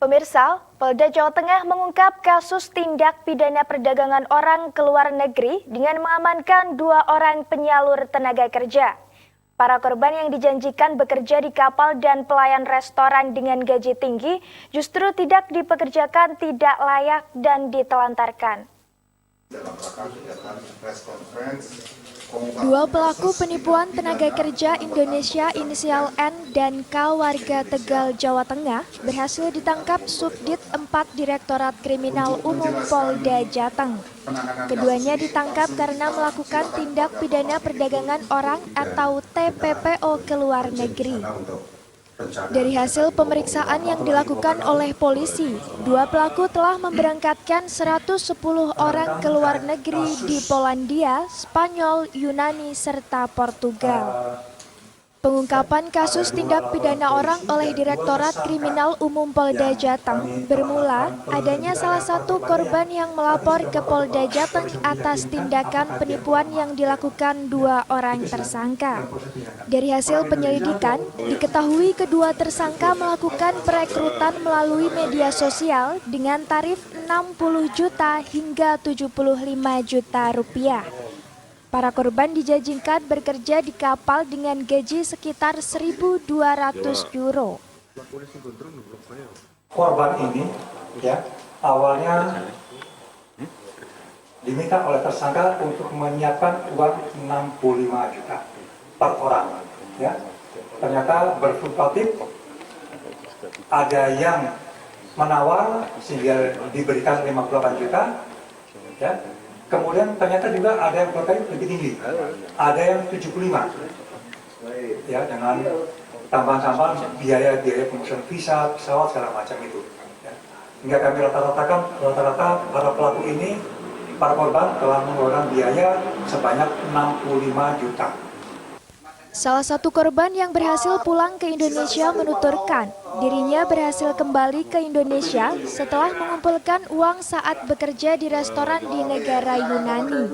Pemirsa, Polda Jawa Tengah mengungkap kasus tindak pidana perdagangan orang ke luar negeri dengan mengamankan 2 orang penyalur tenaga kerja. Para korban yang dijanjikan bekerja di kapal dan pelayan restoran dengan gaji tinggi justru tidak dipekerjakan, tidak layak dan ditelantarkan. Dua pelaku penipuan tenaga kerja Indonesia inisial N dan K warga Tegal, Jawa Tengah berhasil ditangkap Subdit 4 Direktorat Kriminal Umum Polda Jateng. Keduanya ditangkap karena melakukan tindak pidana perdagangan orang atau TPPO ke luar negeri. Dari hasil pemeriksaan yang dilakukan oleh polisi, 2 pelaku telah memberangkatkan 110 orang ke luar negeri di Polandia, Spanyol, Yunani, serta Portugal. Pengungkapan kasus tindak pidana orang oleh Direktorat Kriminal Umum Polda Jateng bermula adanya salah satu korban yang melapor ke Polda Jateng atas tindakan penipuan yang dilakukan 2 orang tersangka. Dari hasil penyelidikan, diketahui kedua tersangka melakukan perekrutan melalui media sosial dengan tarif 60 juta hingga 75 juta rupiah. Para korban dijanjikan bekerja di kapal dengan gaji sekitar 1.200 euro. Korban ini awalnya diminta oleh tersangka untuk menyiapkan uang 65 juta per orang. Ternyata berfluktuatif, ada yang menawar sehingga diberikan 58 juta. Kemudian ternyata juga ada yang berkait lebih tinggi, ada yang 75, dengan tambahan-tambahan biaya pengurus visa, pesawat segala macam itu. Hingga kami rata-rata para pelaku ini, para korban telah mengeluarkan biaya sebanyak 65 juta. Salah satu korban yang berhasil pulang ke Indonesia menuturkan, dirinya berhasil kembali ke Indonesia setelah mengumpulkan uang saat bekerja di restoran di negara Yunani.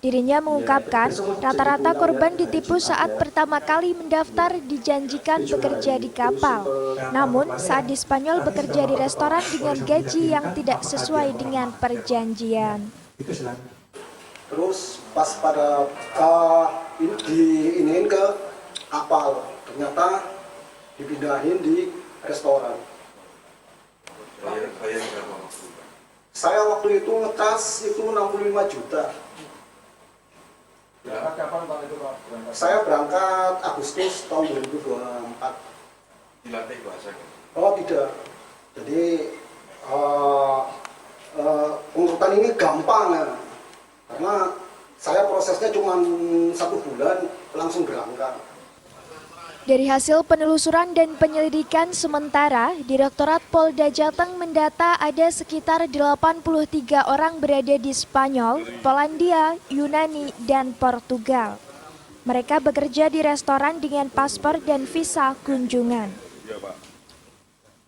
Dirinya mengungkapkan, rata-rata korban ditipu saat pertama kali mendaftar dijanjikan bekerja di kapal. Namun, saat di Spanyol bekerja di restoran dengan gaji yang tidak sesuai dengan perjanjian. Terus pas pada diiniin ke kapal, ternyata dipindahin di restoran. Saya waktu itu ngecas itu 65 juta. Kapan Pak itu Pak? Saya berangkat Agustus tahun 2024. Dilatih bahasa? Oh tidak. Jadi pengurutan ini gampang ya. Karena saya prosesnya cuma 1 bulan langsung berangkat. Dari hasil penelusuran dan penyelidikan sementara, Direktorat Polda Jateng mendata ada sekitar 83 orang berada di Spanyol, Polandia, Yunani, dan Portugal. Mereka bekerja di restoran dengan paspor dan visa kunjungan.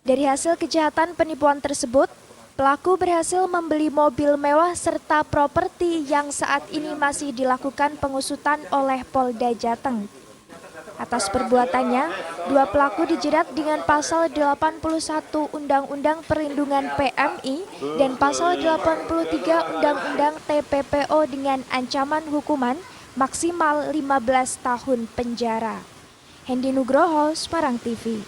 Dari hasil kejahatan penipuan tersebut, pelaku berhasil membeli mobil mewah serta properti yang saat ini masih dilakukan pengusutan oleh Polda Jateng. Atas perbuatannya, 2 pelaku dijerat dengan pasal 81 Undang-Undang Perlindungan PMI dan pasal 83 Undang-Undang TPPO dengan ancaman hukuman maksimal 15 tahun penjara. Hendy Nugroho, Semarang TV.